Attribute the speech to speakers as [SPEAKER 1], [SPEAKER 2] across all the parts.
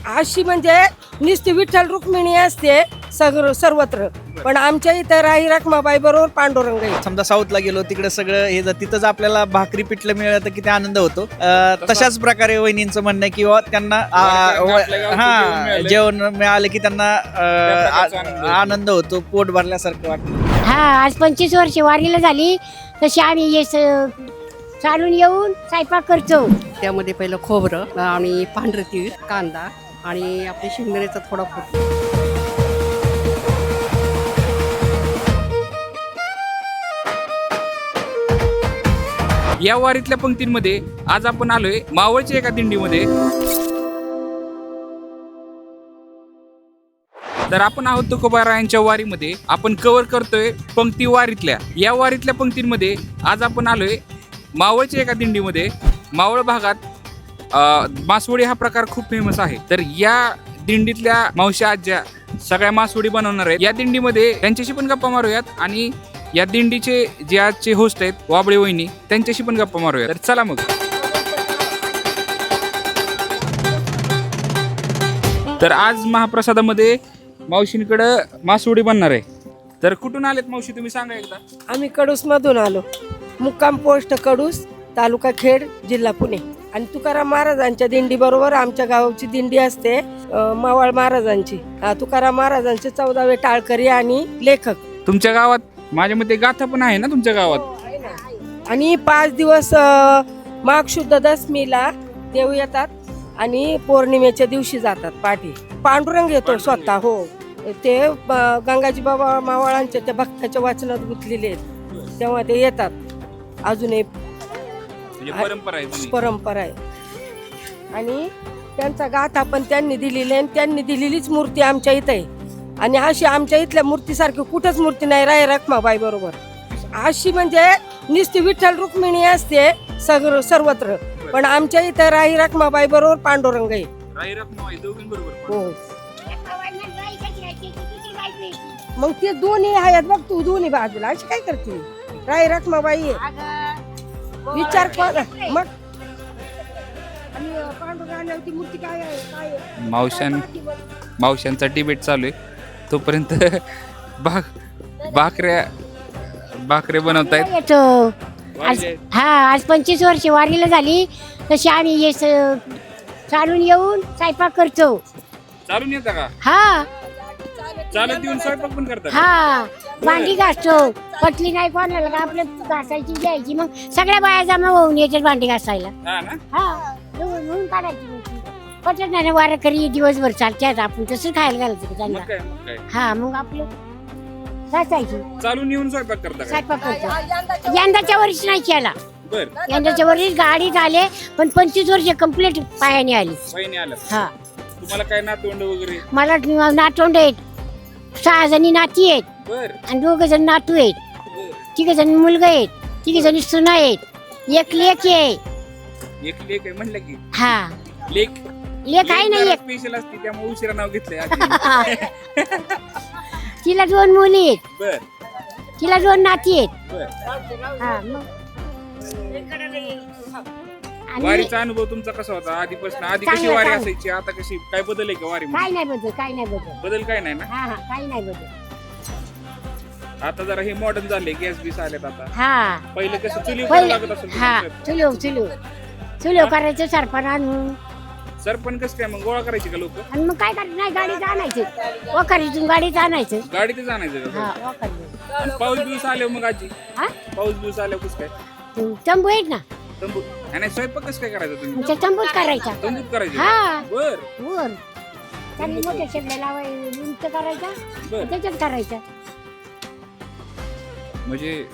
[SPEAKER 1] अशी म्हणजे नुसती विठ्ठल रुक्मिणी असते सर्वत्र, पण आमच्या इथं राही रखमाबाई बरोबर पांडुरंग आहे.
[SPEAKER 2] समजा साऊथला गेलो तिकडे सगळं हे तिथंच आपल्याला भाकरी पिठलं मिळालं तर किती आनंद होतो. तशाच प्रकारे वहिनींचं म्हणणं किंवा त्यांना जेवण मिळालं की त्यांना आनंद होतो, पोट भरल्यासारखं वाटतं.
[SPEAKER 3] हा, आज 25 वर्ष वारीला झाली तशी आम्ही चालून येऊन स्वयंपाक करतो.
[SPEAKER 4] त्यामध्ये पहिलं खोबरं आणि पांढरं तीळ, कांदा आणि आपले शेंगदाण्याचा थोडा फूट.
[SPEAKER 5] या वारीतल्या पंक्तींमध्ये आज आपण आलोय मावळच्या एका दिंडीमध्ये. तर आपण आहोत तुकोबारायांच्या वारीमध्ये. आपण कव्हर करतोय पंक्ती वारीतल्या. या वारीतल्या पंक्तींमध्ये आज आपण आलोय मावळच्या एका दिंडीमध्ये. मावळ भागात मासवडी हा प्रकार खूप फेमस आहे. तर या दिंडीतल्या मावशी आज्या सगळ्या मासवडी बनवणार आहेत. या दिंडीमध्ये त्यांच्याशी पण गप्पा मारूयात आणि या दिंडीचे जे आजचे होस्ट आहेत वाबळे वहिनी त्यांच्याशी पण गप्पा मारूयात. तर चला मग. तर आज महाप्रसादामध्ये मावशींकडं मासवडी बनणार आहे. तर कुठून आलेत मावशी तुम्ही सांगा एकदा.
[SPEAKER 1] आम्ही कडूस मधून आलो. मुक्काम पोस्ट कडूस, तालुका खेड, जिल्हा पुणे. आणि तुकाराम महाराजांच्या दिंडी बरोबर आमच्या गावची दिंडी असते, मावळ महाराजांची. तुकाराम महाराजांचे 14वे टाळकरी आणि लेखक.
[SPEAKER 5] तुमच्या गावात माझ्या मते गाथा पण आहे ना तुमच्या गावात.
[SPEAKER 1] आणि 5 दिवस माघ शुद्ध दशमीला देव येतात आणि पौर्णिमेच्या दिवशी जातात पाठी. पांडुरंग येतो स्वतः. हो, ते गंगाजी बाबा मावळांच्या त्या भक्ताच्या वाचनात गुंतलेले आहेत, तेव्हा ते येतात. अजूनही परंपरा आहे. आणि त्यांचा गाथा पण त्यांनी दिलेली आहे. त्यांनी दिलेलीच मूर्ती आमच्या इथं आहे. आणि अशी आमच्या इथल्या मूर्तीसारखी कुठंच मूर्ती नाही राही रखमाबाई बरोबर. अशी म्हणजे नुसती विठ्ठल रुक्मिणी असते सर्वत्र, पण आमच्या इथं राही रखमाबाई बरोबर पांडुरंग आहे. हो, मग ते दोन्ही आहेत बघ तू, दोन्ही बाजूला अशी काय करते राही रखमाबाई आहे. विचार कर मग. आणि पांडुरंगाची मूर्ती काय आहे?
[SPEAKER 5] मावशांचा डिबेट चालू आहे. तोपर्यंत भाकऱ्या बनवतायत.
[SPEAKER 3] येतो आज 25 वर्ष वारीला झाली तशी आम्ही चालून येऊन स्वयंपाक करतो.
[SPEAKER 5] चालून येता का?
[SPEAKER 3] हा,
[SPEAKER 5] चालत येऊन स्वयंपाक पण करतात.
[SPEAKER 3] हा, भांडी घासतो. पटली नाही कोणाला का आपलं घासायची घ्यायची, मग सगळ्या बाया जमा होऊन याच्यात भांडी घासायला. म्हणून काढायची पटत नाही. वारकरी दिवसभर चालतात, आपण तसं खायला घालायचं त्यांना. हा, मग आपलं घासायची.
[SPEAKER 5] चालून येऊन स्वयंपाक करतात.
[SPEAKER 3] स्वयंपाक करतो. यंदाच्या वर्षी नाही केला.
[SPEAKER 5] बर,
[SPEAKER 3] यंदाच्या वर्षी गाडी झाले, पण 25 वर्ष कंप्लीट पायाने आली. हा,
[SPEAKER 5] तुम्हाला काय नातवंड वगैरे?
[SPEAKER 3] मला नातवंड आहेत. 6 जणी नाती आहेत.
[SPEAKER 5] बर.
[SPEAKER 3] आणि 2 जण नातू आहेत. 3 जण मुलगा आहेत. 3 जणी सुना आहेत. एक लेक आहे.
[SPEAKER 5] एक लेक आहे म्हणलं की.
[SPEAKER 3] हा,
[SPEAKER 5] लेक
[SPEAKER 3] आहे ना एक.
[SPEAKER 5] स्पेशल असते त्यामुळे उशिरा नाव घेतलंय.
[SPEAKER 3] तिला 2 मुली आहेत.
[SPEAKER 5] बर.
[SPEAKER 3] तिला 2 नाती आहेत.
[SPEAKER 5] बर.
[SPEAKER 3] हा, मग आणि
[SPEAKER 5] वारीचा अनुभव तुमचा कसा होता आधीपासून? आधी कशी वारी असायची, आता कशी? काय बदल आहे का वारी?
[SPEAKER 3] काय नाही बदल.
[SPEAKER 5] बदल काय नाही ना?
[SPEAKER 3] हा, काही नाही बदल.
[SPEAKER 5] आता जरा हे मॉडर्न झाले, गॅस बीस आलेत आता.
[SPEAKER 3] हा,
[SPEAKER 5] पहिले कसं चुलीवर लागत असेल.
[SPEAKER 3] हा, चुलो करायचं सरपण आणून.
[SPEAKER 5] सरपण कसं काय मग गोळा करायची का लोक?
[SPEAKER 3] आणि मग काय करायचं? नाही, गाडीत आणायचं. वखारीतून गाडीत आणायचं.
[SPEAKER 5] गाडीतच आणायचं का?
[SPEAKER 3] हा, वखारीतून.
[SPEAKER 5] आणि पाऊस दिवस आले मग आजी?
[SPEAKER 3] हा,
[SPEAKER 5] पाऊस दिवस आल्यावर कसं काय?
[SPEAKER 3] तंबू आहेत ना.
[SPEAKER 5] तंबू. आणि स्वयंपाक कसं काय करायचा तुम्ही?
[SPEAKER 3] त्या तंबूत करायचा.
[SPEAKER 5] तंबूत करायचे?
[SPEAKER 3] हा,
[SPEAKER 5] बर.
[SPEAKER 3] वर त्यांनी मोठ्या शेगड्या लावायचं, उंच करायचा,
[SPEAKER 5] बर.
[SPEAKER 3] त्याच्यात करायचा.
[SPEAKER 5] म्हणजे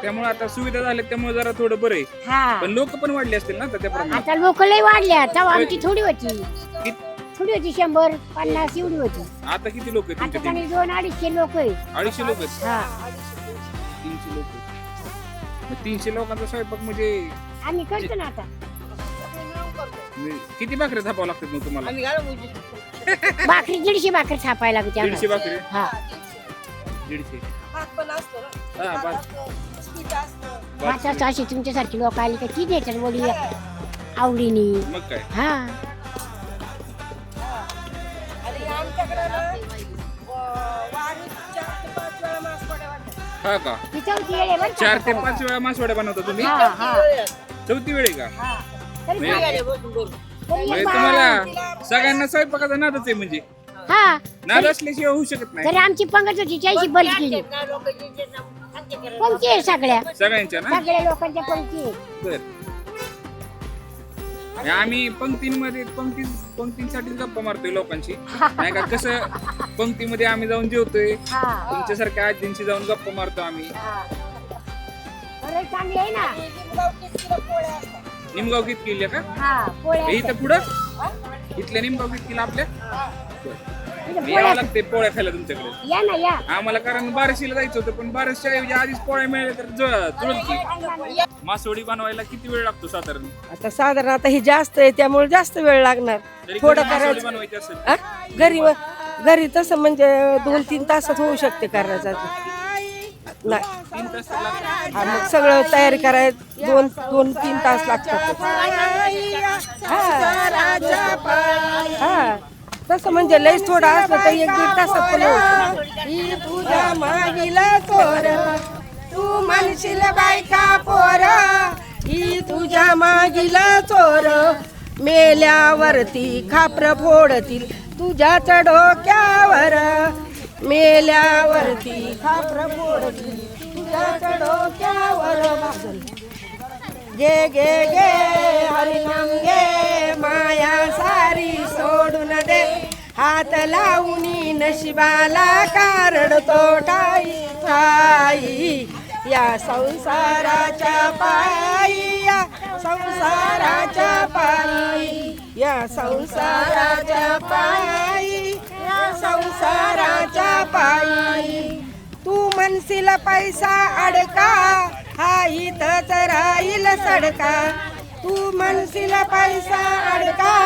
[SPEAKER 5] त्यामुळे आता सुविधा झाल्या त्यामुळे जरा थोडं बरं आहे.
[SPEAKER 3] हा,
[SPEAKER 5] पण लोक पण वाढले असतील ना त्याप्रमाणे.
[SPEAKER 3] आता लोक लय वाढल्या. तेव्हा आमची थोडी होती.
[SPEAKER 5] कित-
[SPEAKER 3] 100-50 एवढी होती.
[SPEAKER 5] आता किती लोक आहेत
[SPEAKER 3] आता
[SPEAKER 5] तुमच्या
[SPEAKER 3] त्यांनी
[SPEAKER 5] टीममध्ये?
[SPEAKER 3] 200-250 लोक आहेत.
[SPEAKER 5] 250 लोक आहेत.
[SPEAKER 3] हा,
[SPEAKER 5] 300 लोक. 300 लोकांचा स्वयंपाक म्हणजे
[SPEAKER 3] आम्ही करतो ना आता.
[SPEAKER 5] किती भाकरी थापावं लागतात मग तुम्हाला?
[SPEAKER 3] भाकरी 150 भाकरी थापायला लागते
[SPEAKER 5] 150
[SPEAKER 3] आम्हाला.
[SPEAKER 5] भाकरी?
[SPEAKER 3] हा,
[SPEAKER 5] 150.
[SPEAKER 1] भात पण असतो ना.
[SPEAKER 5] हा,
[SPEAKER 1] पीठ असतं.
[SPEAKER 3] भात अशी तुमच्यासारखी लोक आली का ती देतात बोली आवडीने.
[SPEAKER 5] मग काय?
[SPEAKER 3] हा,
[SPEAKER 5] हा का
[SPEAKER 3] ती चौथी वेळ आहे बरं का?
[SPEAKER 5] 4 ते 5 वेळा मासवड्या बनवता तुम्ही
[SPEAKER 3] हा हा
[SPEAKER 5] चौथी वेळ आहे का
[SPEAKER 3] हा. तरी
[SPEAKER 5] म्हणजे
[SPEAKER 3] तरी
[SPEAKER 5] म्हणजे
[SPEAKER 3] एक
[SPEAKER 5] तुम्हाला सगळ्यांना स्वयंपाकाचा नादच आहे म्हणजे
[SPEAKER 3] हा
[SPEAKER 5] नाद असल्याशिवाय होऊ शकत नाही
[SPEAKER 3] तरी आमची पंगत होती चाळीशी बरी केली पंक्ती आहे सगळ्या
[SPEAKER 5] सगळ्यांच्या ना
[SPEAKER 3] सगळ्या लोकांच्या पंक्ती आहे.
[SPEAKER 5] बर आणि आम्ही पंक्तींसाठी गप्पा मारतोय लोकांची नाही का कसं पंक्तीमध्ये आम्ही जाऊन जेवतोय
[SPEAKER 3] हा
[SPEAKER 5] तुमच्यासारख्या आजींशी जाऊन गप्पा मारतो आम्ही
[SPEAKER 3] हा. बरं चांगली आहे ना
[SPEAKER 5] निमगाव गीत केली का
[SPEAKER 3] हा पोळ्या
[SPEAKER 5] इथं पुढं इथल्या निमगाव गीत केलं आपल्या
[SPEAKER 3] इथं
[SPEAKER 5] यावं
[SPEAKER 3] पोळ्या
[SPEAKER 5] लागते पोळ्या खायला तुमच्याकडे
[SPEAKER 3] या ना या
[SPEAKER 5] आम्हाला कारण बारशीला जायचं होतं पण बारसच्या ऐवजी आधीच पोळ्या मिळाल्या तर जुळत की मासवडी बनवायला किती वेळ लागतो साधारण
[SPEAKER 1] आता साधारण आता ही जास्त आहे त्यामुळे जास्त वेळ लागणार
[SPEAKER 5] तरी
[SPEAKER 1] थोडं
[SPEAKER 5] घरी मासवडी
[SPEAKER 1] करायचं
[SPEAKER 5] बनवायची असेल
[SPEAKER 1] आ? घरी तसं म्हणजे 2-3 तासात होऊ शकते करायचं नाही
[SPEAKER 5] 3 तास तर लागतात.
[SPEAKER 1] हा, मग सगळं तयारी करायला 2-3 तास लागतात हा तसं म्हणजे लयच थोडं असलं तर 1-1.5 तासात पण होऊ शकतं. ही तुझ्या मागीला चोर तू म्हणशील बायका पोर ही तुझ्या मागीला चोर मेल्यावरती खापर फोडतील तुझ्याच डोक्यावर मेल्यावरती खापर फोडतील तुझ्याच डोक्यावर गे गे गे हरिनाम गे माया सारी सोडून दे हात लावणी नशिबाला कारडतो ठाई ठाई या संसाराच्या पायी या संसाराच्या पायी या संसाराच्या पायी या संसाराच्या पायी तू म्हणशील पैसा अडका हा इथंच राहील सडका तू म्हणशील पैसा अडका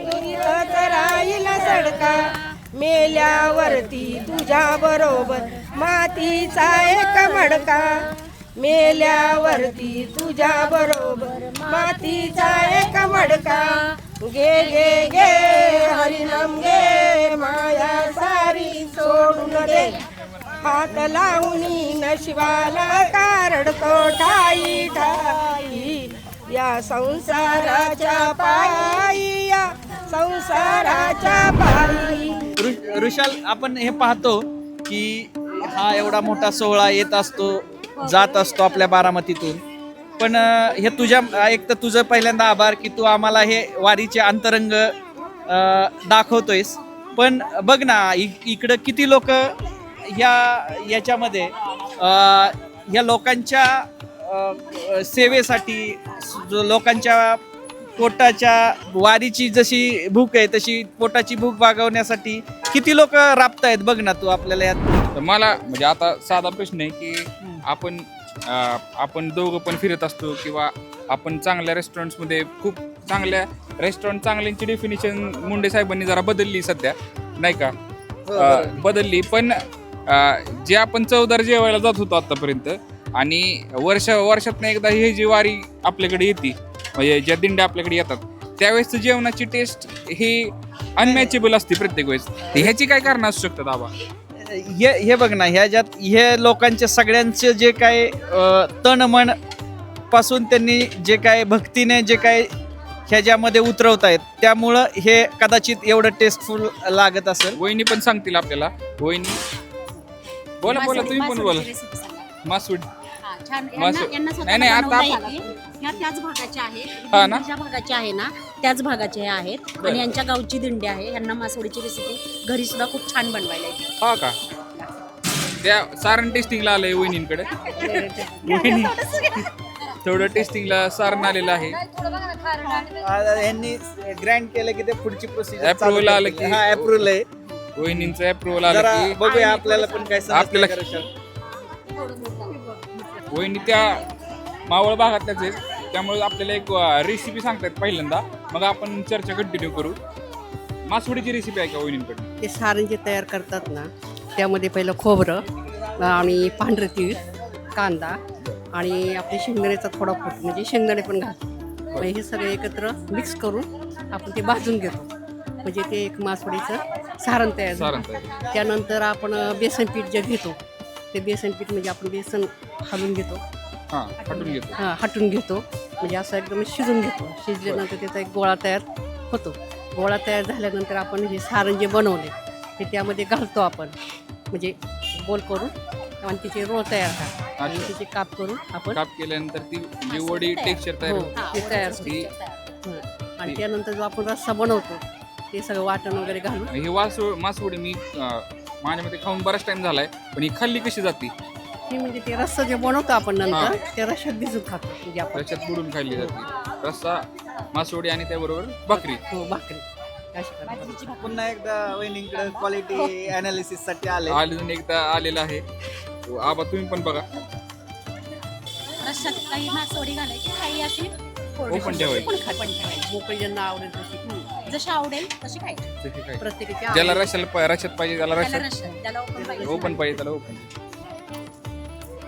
[SPEAKER 1] इथंच राहील सडका मेल्यावरती तुझ्या बरोबर मातीचा एक मडका मेल्यावरती तुझ्या बरोबर मातीचा एक मडका गे गे गे हरिनाम गे माया सारी सोडून दे हात लावणी नशिबाला कारडतो ठाई ठाई या संसाराच्या पायी या संसाराच्या पायी
[SPEAKER 2] ऋषाल आपण हे पाहतो की हा एवढा मोठा सोहळा येत असतो जात असतो आपल्या बारामतीतून पण हे तुझ्या एक तर तुझं पहिल्यांदा आभार की तू आम्हाला हे वारीचे अंतरंग दाखवतोयस पण बघ ना इकडं किती लोक याच्यामध्ये या लोकांच्या सेवेसाठी लोकांच्या पोटाच्या वारीची जशी भूक आहे तशी पोटाची भूक भागवण्यासाठी किती लोक राबतायत बघ ना तू आपल्याला यात
[SPEAKER 5] तर मला म्हणजे आता साधा प्रश्न आहे की आपण दोघं पण फिरत असतो किंवा आपण चांगल्या रेस्टॉरंट्समध्ये खूप चांगल्या चांगल्यांची डेफिनेशन मुंडे साहेबांनी जरा बदलली सध्या नाही का बदलली पण जे आपण चवदार जेवायला जात होतो आतापर्यंत आणि वर्षातनं एकदा ही जी वारी आपल्याकडे येते म्हणजे ज्या दिंड्या आपल्याकडे येतात त्यावेळेस जेवणाची टेस्ट ही अनमॅचेबल असते प्रत्येक वेळेस ह्याची काय कारण असू शकतात बाबा
[SPEAKER 2] हे बघ ना ह्याच्यात हे लोकांचे सगळ्यांचे जे काय तन मन पासून त्यांनी जे काय भक्तीने जे काय ह्याच्यामध्ये उतरवतायत त्यामुळं हे कदाचित एवढं टेस्टफुल लागत असेल
[SPEAKER 5] वहिनी पण सांगतील आपल्याला वहिनी बोला तुम्ही पण बोला मासवडी नाही आता
[SPEAKER 6] ह्या त्याच भागाच्या आहेत
[SPEAKER 5] हा ना?
[SPEAKER 6] ज्या भागाच्या आहे ना त्याच भागाचे आहेत आणि यांच्या गावची दिंडी आहे यांना मासवडीची रेसिपी घरी सुद्धा खूप छान बनवायला येते
[SPEAKER 5] हा का त्या सारण टेस्टिंगला आलंय वहिनींकडे वहिनी थोडं टेस्टिंगला सारण आलेलं आहे
[SPEAKER 2] यांनी ग्रँड केलं की ते पुढची प्रोसिजर
[SPEAKER 5] Approval आलं की-
[SPEAKER 2] हा अप्रुव्हल आहे
[SPEAKER 5] वहिनींचं अप्रुव्हल आलं
[SPEAKER 2] जरा
[SPEAKER 5] की
[SPEAKER 2] बघूया आपल्याला पण काय समजतंय
[SPEAKER 5] आपल्याला-
[SPEAKER 2] का ऋषाल?
[SPEAKER 5] वहिनी त्या मावळ भागातल्याच आहेत त्यामुळे आपल्याला एक रेसिपी सांगतात पहिल्यांदा मग आपण चर्चा कंटिन्यू करू मासवडीची रेसिपी आहे का वहिनींकडे
[SPEAKER 4] ते सारण जे तयार करतात ना त्यामध्ये पहिलं खोबरं आणि पांढरं तीळ कांदा आणि आपले शेंगदाण्याचा थोडा फूट म्हणजे शेंगदाणे पण घालतो मग हे सगळं एकत्र मिक्स करून आपण ते भाजून घेतो म्हणजे ते एक मासवडीचं सारण तयार
[SPEAKER 5] सारण
[SPEAKER 4] झालं.
[SPEAKER 5] तयार.
[SPEAKER 4] त्यानंतर आपण बेसन पीठ जे घेतो ते बेसन पीठ म्हणजे आपण बेसन हलवून घेतो,
[SPEAKER 5] हा हटून घेतो.
[SPEAKER 4] हटून घेतो म्हणजे असं एकदम शिजून घेतो. शिजल्यानंतर त्याचा एक गोळा तयार होतो. गोळा तयार झाल्यानंतर आपण हे सारण जे बनवले ते त्यामध्ये घालतो आपण, म्हणजे गोल करून आणि तिचे रोळ तयार करतात आणि
[SPEAKER 5] अच्छा.
[SPEAKER 4] तिचे काप करून आपण
[SPEAKER 5] काप केल्यानंतर ती जी वडी टेक्स्चर तयार
[SPEAKER 4] हो,
[SPEAKER 5] होते
[SPEAKER 4] ते तयार होते.
[SPEAKER 5] ती
[SPEAKER 4] आणि त्यानंतर जो आपण रस्सा बनवतो ते सगळं वाटण वगैरे घालून
[SPEAKER 5] ही मासवडी मी माझ्यामध्ये खाऊन बराच टाइम झालाय, पण ही खाल्ली कशी जाते?
[SPEAKER 4] ती म्हणजे ते रस्सा जे बनवतो आपण नंतर त्या रश्यात भिजून खातो म्हणजे आपण
[SPEAKER 5] त्याच्यात बुडून खाल्ली जाते रस्सा, मासवडी आणि त्याबरोबर भाकरी.
[SPEAKER 4] हो भाकरी अशी करतो.
[SPEAKER 2] पुन्हा एकदा वहिनींकडे क्वालिटी अनालिसिस साठी आले.
[SPEAKER 5] अजून एकदा आलेला आहे. आबा तुम्ही पण बघा.
[SPEAKER 6] रश्श्यात काही मासवडी घालायची, काही अशी
[SPEAKER 5] ओपन ठेवायची.
[SPEAKER 6] ओपन ठेवायची.
[SPEAKER 4] मोकळी ज्यांना आवडेल तशी
[SPEAKER 6] जशी आवडेल तशी खायची.
[SPEAKER 5] तशी काय?
[SPEAKER 4] प्रत्येकाची
[SPEAKER 5] ज्याला
[SPEAKER 4] आवड.
[SPEAKER 5] रश्यात पाहिजे त्याला
[SPEAKER 6] त्याला
[SPEAKER 5] रश्यात,
[SPEAKER 6] रश्श्यात, त्याला ओपन पाहिजे.
[SPEAKER 5] ओपन पाहिजे त्याला ओपन.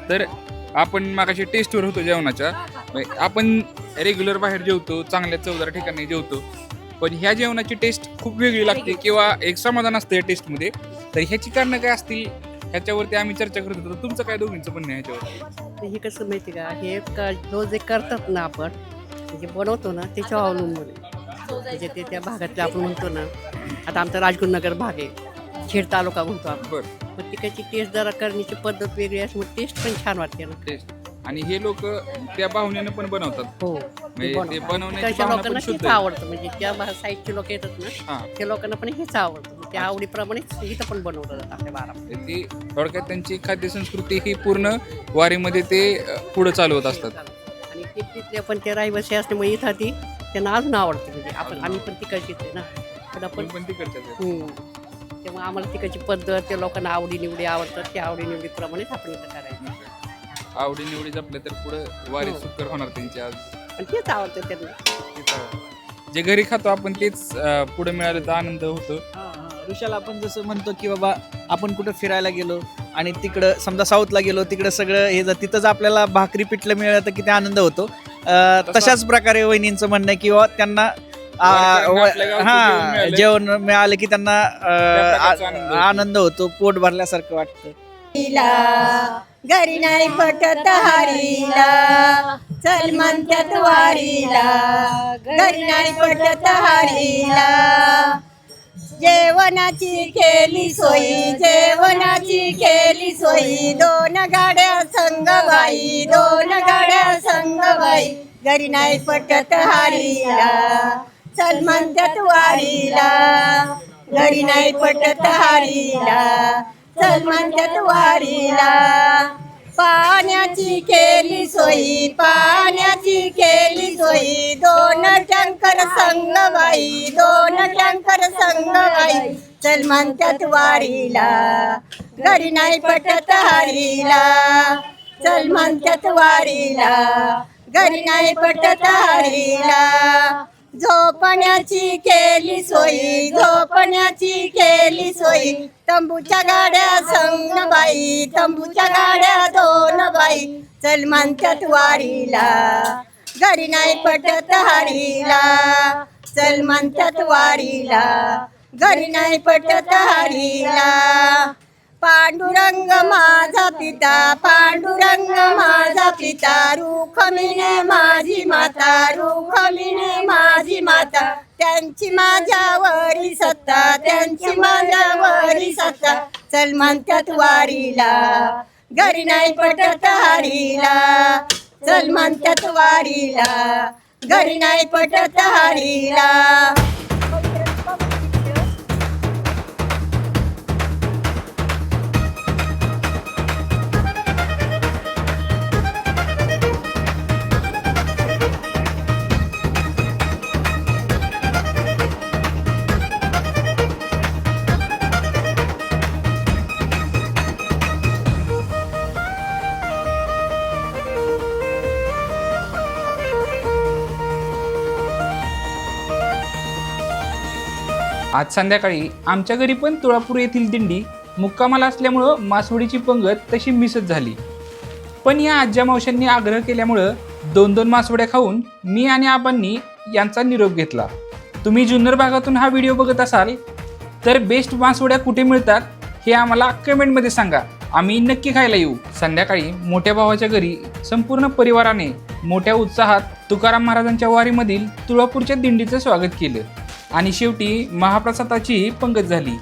[SPEAKER 5] तर आपण मागाशी टेस्टवर होतो जेवणाच्या. आपण रेग्युलर बाहेर जेवतो, चांगल्या चवदार ठिकाणी जेवतो, पण ह्या जेवणाची टेस्ट खूप वेगळी लागते किंवा एक समाधान असतं या टेस्टमध्ये. तर ह्याची कारणं काय असतील ह्याच्यावरती आम्ही चर्चा करत होतो. तुमचं काय दोघींचं म्हणणं आहे ह्याच्यावर?
[SPEAKER 4] हे कसं माहिती का, हे जो जे करतात ना आपण म्हणजे बनवतो ना त्याच्या अवलंबून आहे. म्हणजे ते त्या भागातले आपण म्हणतो ना, आता आमचा राजगुरुनगर भाग आहे, खेड तालुका म्हणतो आपण,
[SPEAKER 5] बरं.
[SPEAKER 4] मग तिकडची टेस्ट जरा करण्याची पद्धत वेगळी असते, टेस्ट पण छान वाटते ना.
[SPEAKER 5] टेस्ट आणि हे लोक त्या भावनेनं पण बनवतात.
[SPEAKER 4] हो
[SPEAKER 5] म्हणजे ते बनवण्याची
[SPEAKER 4] तिकडच्या
[SPEAKER 5] भावना
[SPEAKER 4] लोकांना
[SPEAKER 5] पण शुद्ध
[SPEAKER 4] हेच
[SPEAKER 5] आहे.
[SPEAKER 4] आवडतं, म्हणजे त्या साईडचे लोक येतात ना
[SPEAKER 5] हा,
[SPEAKER 4] त्या लोकांना पण हेच आवडतं. त्या आवडीप्रमाणेच इथं पण बनवलं जातं आपल्या बारामध्ये.
[SPEAKER 5] ती थोडक्यात त्यांची खाद्य संस्कृती ही पूर्ण वारीमध्ये ते पुढे चालवत असतात.
[SPEAKER 4] आणि ते तिथले पण ते रहिवासी असल्यामुळे इथं ती त्यांना अजून आवडते. म्हणजे आम्ही पण तिकडचीच आहे ना, पण आपण
[SPEAKER 5] आपण पण तिकडच्याच आहेत.
[SPEAKER 4] त्यामुळे आम्हाला तिकडची पद्धत त्या लोकांना आवडी-निवडी आवडतात, त्या आवडी-निवडीप्रमाणेच आपण इथं करायचं.
[SPEAKER 5] आवडी निवडी जपल्या तर पुढे वारी
[SPEAKER 4] हो.
[SPEAKER 5] सुकर होणार त्यांची. आज
[SPEAKER 4] आणि तेच आवडतं त्यांना.
[SPEAKER 5] जे घरी खातो आपण तेच पुढे मिळालं तर आनंद होतो.
[SPEAKER 2] ऋषाला आपण जसं म्हणतो की बाबा आपण कुठं फिरायला गेलो आणि तिकडं समजा साऊथला गेलो, तिकडं सगळं हे तिथंच आपल्याला भाकरी पिठलं मिळालं तर किती आनंद होतो. तशाच प्रकारे वहिनींचं म्हणणं आहे किंवा त्यांना
[SPEAKER 5] आपल्या गावचं जेवण मिळालं.
[SPEAKER 2] जेवण मिळालं की त्यांना
[SPEAKER 5] प्रकारचा आनंद होतो.
[SPEAKER 2] आनंद होतो, पोट भरल्यासारखं वाटतं.
[SPEAKER 7] घरी नाही पटत हरीला, चल म्हणतात वारीला. घरी नाही पटत हरीला, जेवणाची केली सोयी, जेवणाची केली सोयी. दोन गाड्या संगबाई, दोन गाड्या संगबाई. घरी नाही पटत हरीला, चल म्हणतात वारीला. घरी नाही पटत हरीला, चल म्हणतात वारीला. पाण्याची केली सोयी, पाण्याची केली सोयी. दोन टँकर संगबाई, दोन टँकर संगबाई. चल म्हणतात वारीला, घरी नाही पटत हरीला. चल म्हणतात वारीला, घरी नाही पटत हरीला. झोपण्याची केली सोयी, झोपण्याची केली सोयी. तंबूच्या गाड्या संगबाई, तंबूच्या गाड्या दोन बाई. चल म्हणतात वारीला, घरी नाही पटत हरीला. चल म्हणतात वारीला, घरी नाही पटत हरीला. पांडुरंग माझा पिता, पांडुरंग माझा पिता. रुखमिने माझी माता, रुखमिने माझी माता. त्यांची माझ्यावरी सत्ता, त्यांची माझ्यावरी सत्ता. चल म्हणतात वारीला, घरी नाही पटत हरीला. चल म्हणतात वारीला, घरी नाही पटत हरीला.
[SPEAKER 5] आज संध्याकाळी आमच्या घरी पण तुळापूर येथील दिंडी मुक्कामाला असल्यामुळं मासवडीची पंगत तशी मिसच झाली. पण या आज्या मावशांनी आग्रह केल्यामुळं 2-2 मासवड्या खाऊन मी आणि आबांनी यांचा निरोप घेतला. तुम्ही जुन्नर भागातून हा व्हिडिओ बघत असाल तर बेस्ट मासवड्या कुठे मिळतात हे आम्हाला कमेंटमध्ये सांगा, आम्ही नक्की खायला येऊ. संध्याकाळी मोठ्या भावाच्या घरी संपूर्ण परिवाराने मोठ्या उत्साहात तुकाराम महाराजांच्या वारीमधील तुळजापूरच्या दिंडीचं स्वागत केलं आणि शेवटी महाप्रसादाची पंगत झाली.